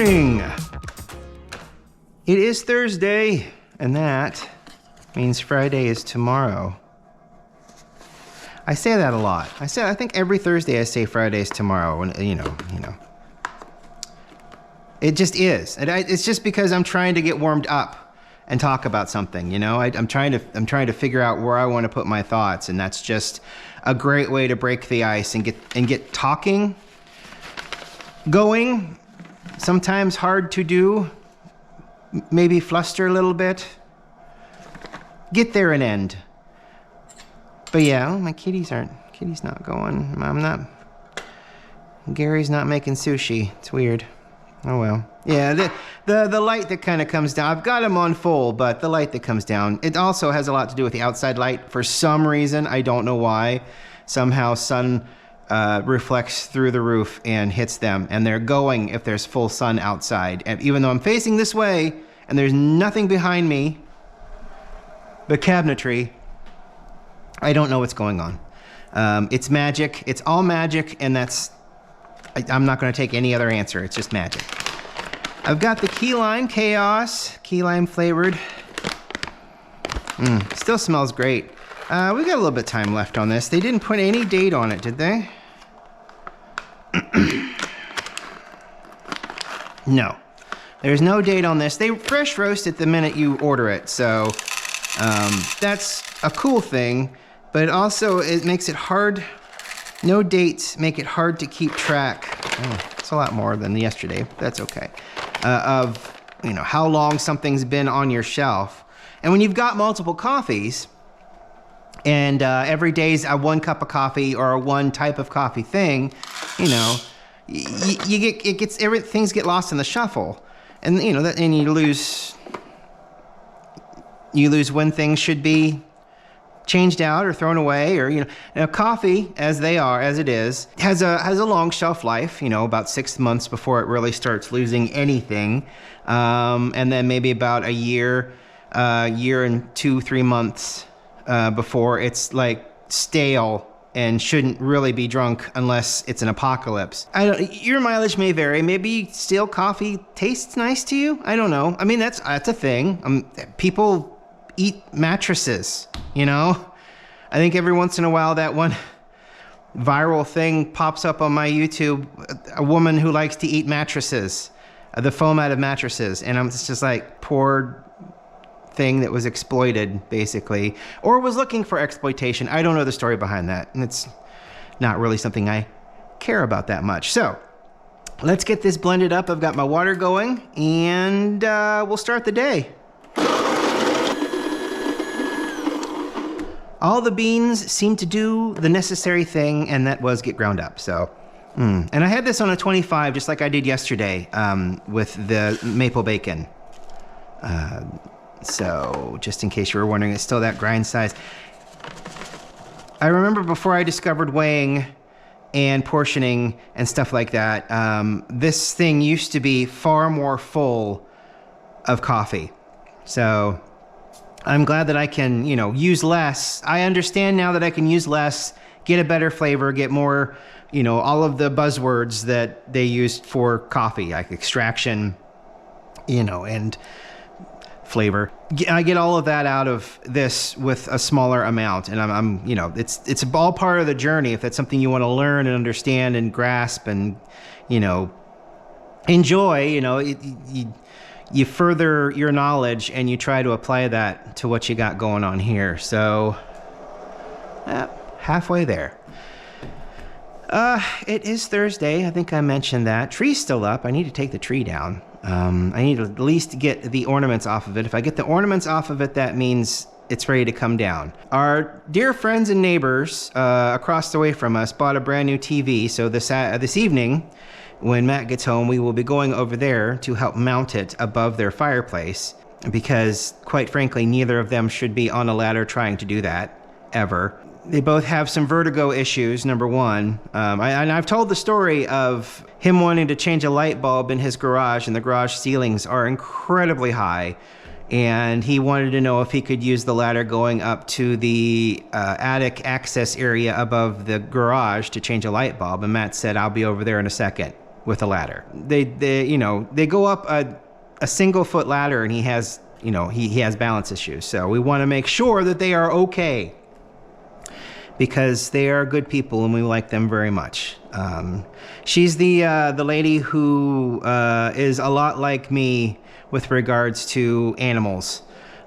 morning. It is Thursday, and that means Friday is tomorrow. I say that a lot. I think every Thursday I say Friday is tomorrow, when you know. It just is. It's just because I'm trying to get warmed up and talk about something, you know? I'm trying to figure out where I want to put my thoughts, and that's just a great way to break the ice and get talking going. Sometimes hard to do. Maybe fluster a little bit. Get there and end. But yeah, my kitty's not going. Gary's not making sushi. It's weird. Oh well. Yeah, the light that kind of comes down, I've got them on full, but the light that comes down, it also has a lot to do with the outside light. For some reason, I don't know why, somehow sun reflects through the roof and hits them, and they're going if there's full sun outside. And even though I'm facing this way, and there's nothing behind me but cabinetry, I don't know what's going on. It's magic. It's all magic, and I'm not going to take any other answer. It's just magic. I've got the key lime chaos, key lime flavored. Still smells great. We got a little bit of time left on this. They didn't put any date on it, did they? No. There's no date on this. They fresh roast it the minute you order it, so that's a cool thing, but also it makes it hard. No dates make it hard to keep track. It's a lot more than yesterday. That's okay. Of how long something's been on your shelf. And when you've got multiple coffees, and every day's a one cup of coffee or a one type of coffee thing, things get lost in the shuffle, and and you lose when things should be changed out or thrown away, or now coffee, as it is, has a long shelf life, about 6 months before it really starts losing anything, and then maybe about a year and 2-3 months before it's like stale and shouldn't really be drunk unless it's an apocalypse. Your mileage may vary. Maybe stale coffee tastes nice to you. I don't know. I mean, that's a thing. People eat mattresses, I think every once in a while that one viral thing pops up on my YouTube, a woman who likes to eat mattresses, the foam out of mattresses, and it's just like, poor thing that was exploited, basically, or was looking for exploitation. I don't know the story behind that, and it's not really something I care about that much. So let's get this blended up. I've got my water going, and we'll start the day. All the beans seem to do the necessary thing, and that was get ground up. So, and I had this on a 25, just like I did yesterday, with the maple bacon. So just in case you were wondering, it's still that grind size. I remember before I discovered weighing and portioning and stuff like that, this thing used to be far more full of coffee. So I'm glad that I can, use less. I understand now that I can use less, get a better flavor, get more, all of the buzzwords that they used for coffee, like extraction, and flavor. I get all of that out of this with a smaller amount, and I'm it's all part of the journey. If that's something you want to learn and understand and grasp and enjoy, you further your knowledge and you try to apply that to what you got going on here. So halfway there. It is Thursday. I think I mentioned that. Tree's still up. I need to take the tree down. I need to at least get the ornaments off of it. If I get the ornaments off of it, that means it's ready to come down. Our dear friends and neighbors across the way from us bought a brand new TV. So this evening, when Matt gets home, we will be going over there to help mount it above their fireplace, because quite frankly, neither of them should be on a ladder trying to do that, ever. They both have some vertigo issues, number one. I've told the story of him wanting to change a light bulb in his garage, and the garage ceilings are incredibly high. And he wanted to know if he could use the ladder going up to the attic access area above the garage to change a light bulb. And Matt said, "I'll be over there in a second." with a ladder. They go up a single foot ladder, and he has balance issues. So we want to make sure that they are okay, because they are good people and we like them very much. She's the lady who is a lot like me with regards to animals,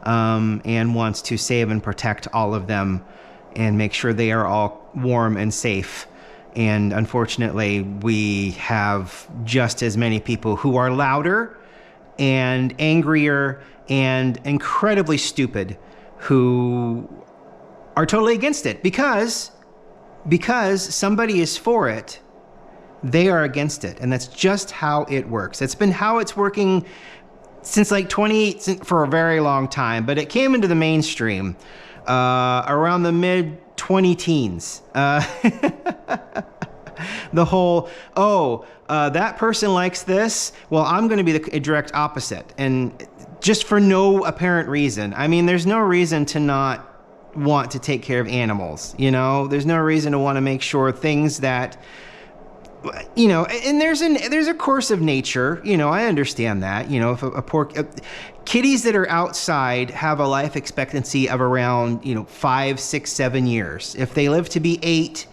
and wants to save and protect all of them and make sure they are all warm and safe. And unfortunately, we have just as many people who are louder and angrier and incredibly stupid who are totally against it, because somebody is for it, they are against it. And that's just how it works. It's been how it's working since for a very long time, but it came into the mainstream around the mid-2010s. The whole, that person likes this, well, I'm going to be the direct opposite. And just for no apparent reason. I mean, there's no reason to not want to take care of animals, There's no reason to want to make sure things that, and there's a course of nature, I understand that, if kitties that are outside have a life expectancy of around, 5, 6, 7 years. If they live to be 8,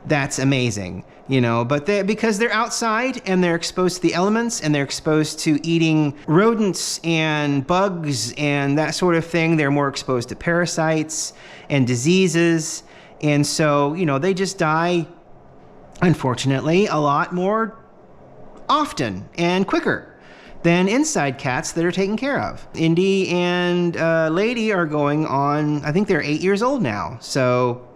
that's amazing, but because they're outside and they're exposed to the elements and they're exposed to eating rodents and bugs and that sort of thing, they're more exposed to parasites and diseases. And so, they just die, unfortunately, a lot more often and quicker than inside cats that are taken care of. Indy and Lady are going on, I think they're 8 years old now. So,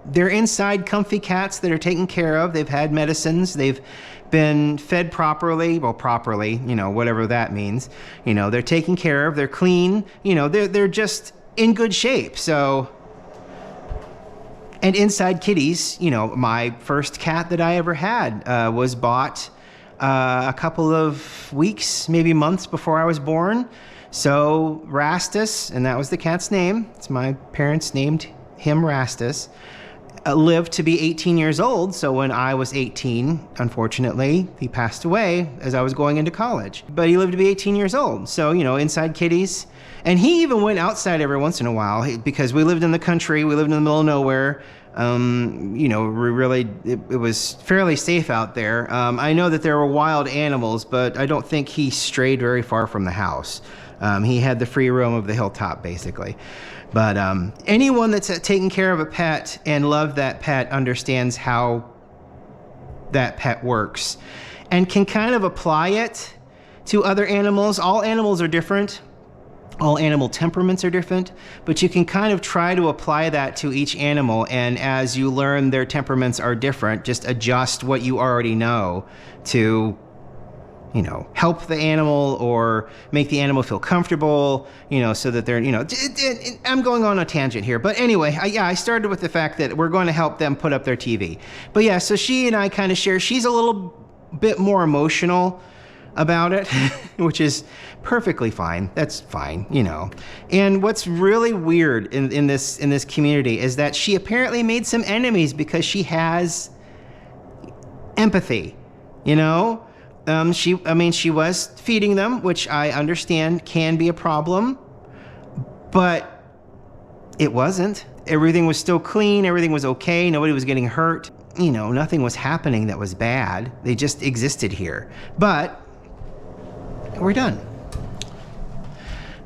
they're inside comfy cats that are taken care of. They've had medicines. They've been fed properly, whatever that means. They're taken care of. They're clean. They're just in good shape. So, and inside kitties, my first cat that I ever had was bought a couple of weeks, maybe months before I was born. So Rastus, and that was the cat's name. It's my parents named him Rastus. Lived to be 18 years old. So when I was 18, unfortunately, he passed away as I was going into college. But he lived to be 18 years old. So, inside kitties. And he even went outside every once in a while because we lived in the country. We lived in the middle of nowhere. It was fairly safe out there. I know that there were wild animals, but I don't think he strayed very far from the house. He had the free roam of the hilltop, basically. But anyone that's taken care of a pet and loved that pet understands how that pet works and can kind of apply it to other animals. All animals are different. All animal temperaments are different, but you can kind of try to apply that to each animal. And as you learn their temperaments are different, just adjust what you already know to help the animal or make the animal feel comfortable, so that they're, I'm going on a tangent here. But anyway, I started with the fact that we're going to help them put up their TV. But yeah, so she and I kind of share. She's a little bit more emotional about it, which is perfectly fine. That's fine, And what's really weird in this community is that she apparently made some enemies because she has empathy, She was feeding them, which I understand can be a problem, but it wasn't. Everything was still clean. Everything was okay. Nobody was getting hurt. Nothing was happening that was bad. They just existed here. But we're done.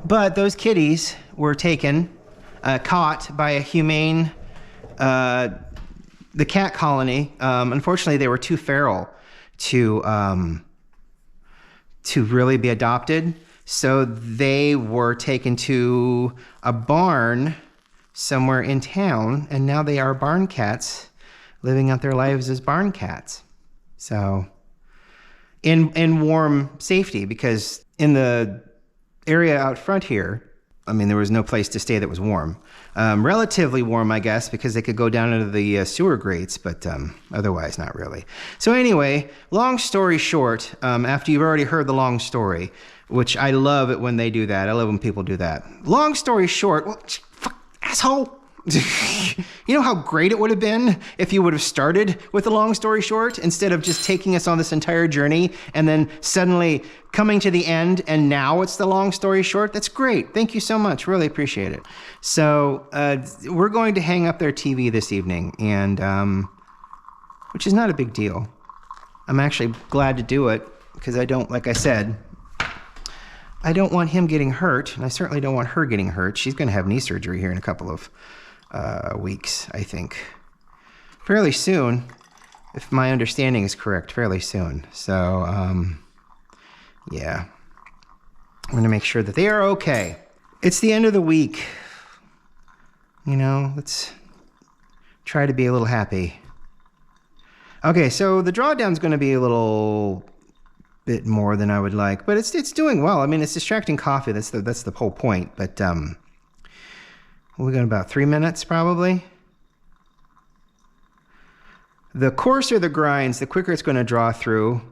But those kitties were caught by a humane, the cat colony. Unfortunately, they were too feral to really be adopted. So they were taken to a barn somewhere in town, and now they are barn cats living out their lives as barn cats. So in warm safety, because in the area out front here, there was no place to stay that was warm. Relatively warm, I guess, because they could go down into the sewer grates, but otherwise not really. So anyway, long story short, after you've already heard the long story, which I love it when they do that. I love when people do that. Long story short, fuck, asshole. You know how great it would have been if you would have started with the long story short instead of just taking us on this entire journey and then suddenly coming to the end and now it's the long story short? That's great. Thank you so much. Really appreciate it. So we're going to hang up their TV this evening, and which is not a big deal. I'm actually glad to do it because I don't, like I said, I don't want him getting hurt, and I certainly don't want her getting hurt. She's going to have knee surgery here in a couple of weeks, I think. Fairly soon, if my understanding is correct, fairly soon. So, yeah. I'm going to make sure that they are okay. It's the end of the week. You know, let's try to be a little happy. Okay, so the drawdown's going to be a little bit more than I would like, but it's doing well. I mean, it's distracting coffee. That's the whole point. But we got about 3 minutes probably. The coarser the grinds, the quicker it's going to draw through.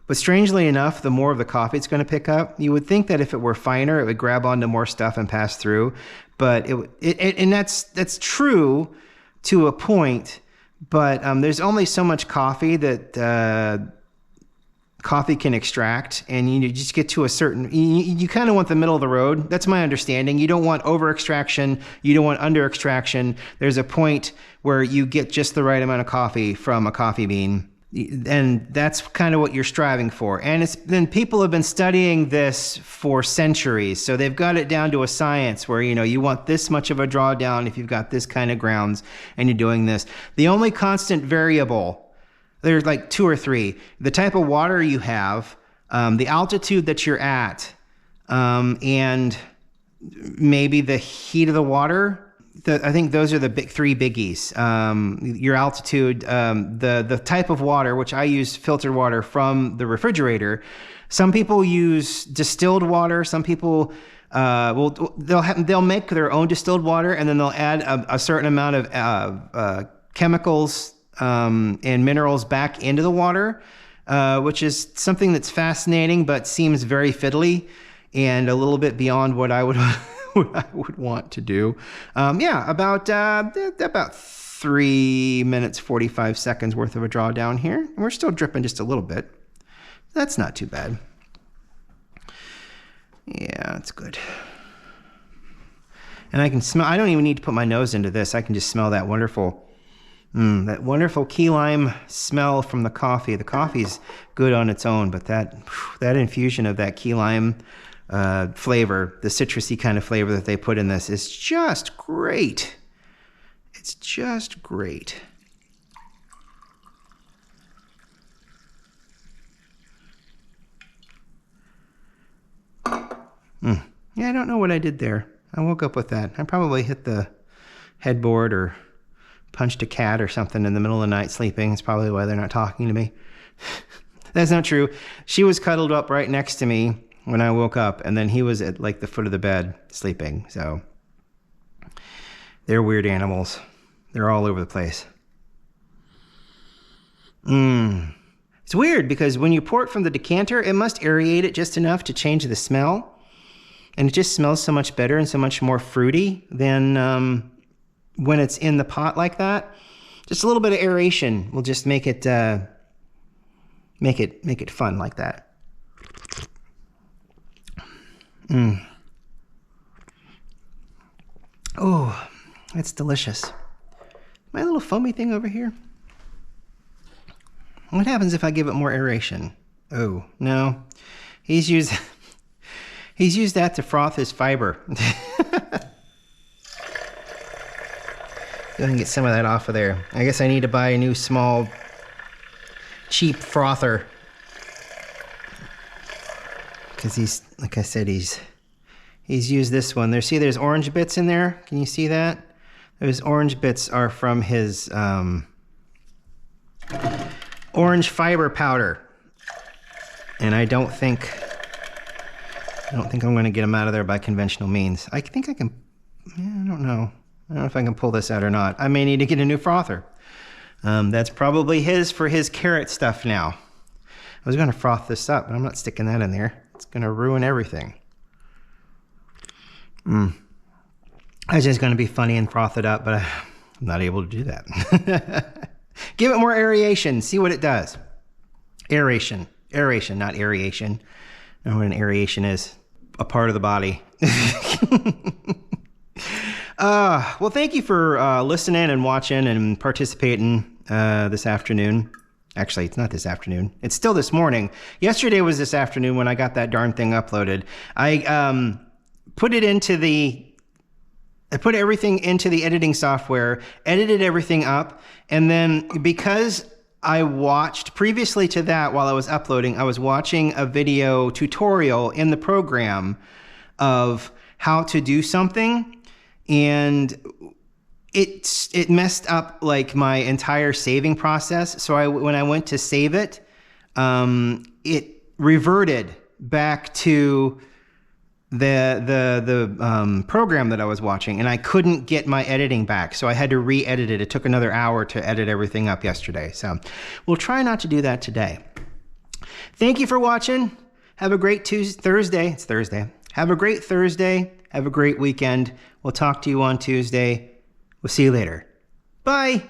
But strangely enough, the more of the coffee it's going to pick up. You would think that if it were finer, it would grab onto more stuff and pass through. But and that's true to a point. But there's only so much coffee that coffee can extract, and you just get to a certain, you kind of want the middle of the road. That's my understanding. You don't want over extraction. You don't want under extraction. There's a point where you get just the right amount of coffee from a coffee bean. And that's kind of what you're striving for. And then people have been studying this for centuries. So they've got it down to a science where, you know, you want this much of a drawdown if you've got this kind of grounds and you're doing this. The only constant variable, there's like 2 or 3, the type of water you have, the altitude that you're at, and maybe the heat of the water. I think those are the big 3 biggies. Your altitude, the type of water, which I use filtered water from the refrigerator. Some people use distilled water. Some people they'll make their own distilled water, and then they'll add a certain amount of chemicals and minerals back into the water, which is something that's fascinating but seems very fiddly and a little bit beyond what I would what I would want to do. About 3 minutes, 45 seconds worth of a drawdown here. And we're still dripping just a little bit. That's not too bad. Yeah, that's good. And I can smell, I don't even need to put my nose into this. I can just smell that wonderful key lime smell from the coffee. The coffee's good on its own, but that infusion of that key lime flavor, the citrusy kind of flavor that they put in this is just great. It's just great. Yeah, I don't know what I did there. I woke up with that. I probably hit the headboard or punched a cat or something in the middle of the night sleeping. It's probably why they're not talking to me. That's not true. She was cuddled up right next to me when I woke up, and then he was at like the foot of the bed sleeping. So they're weird animals. They're all over the place. It's weird because when you pour it from the decanter, it must aerate it just enough to change the smell. And it just smells so much better and so much more fruity than when it's in the pot like that. Just a little bit of aeration will just make it fun like that. Oh, that's delicious. My little foamy thing over here. What happens if I give it more aeration? Oh, no. He's used that to froth his fiber. Go ahead and get some of that off of there. I guess I need to buy a new small, cheap frother. Because he's, like I said, he's used this one. There's orange bits in there. Can you see that? Those orange bits are from his orange fiber powder. And I don't think I'm going to get them out of there by conventional means. I think I can, I don't know. I don't know if I can pull this out or not. I may need to get a new frother. That's probably his for his carrot stuff now. I was going to froth this up, but I'm not sticking that in there. It's going to ruin everything. I was just going to be funny and froth it up, but I'm not able to do that. Give it more aeration. See what it does. Aeration. Aeration, not aeration. I know what an aeration is. A part of the body. Well, thank you for listening and watching and participating this afternoon. Actually, it's not this afternoon. It's still this morning. Yesterday was this afternoon when I got that darn thing uploaded. I put everything into the editing software, edited everything up, and then because I watched previously to that while I was uploading, I was watching a video tutorial in the program of how to do something, and it messed up like my entire saving process. So when I went to save it, it reverted back to the program that I was watching, and I couldn't get my editing back, so I had to re-edit it. It took another hour to edit everything up yesterday, so we'll try not to do that today. Thank you for watching. Have a great Thursday. It's Thursday. Have a great Thursday. Have a great weekend. We'll talk to you on Tuesday. We'll see you later. Bye.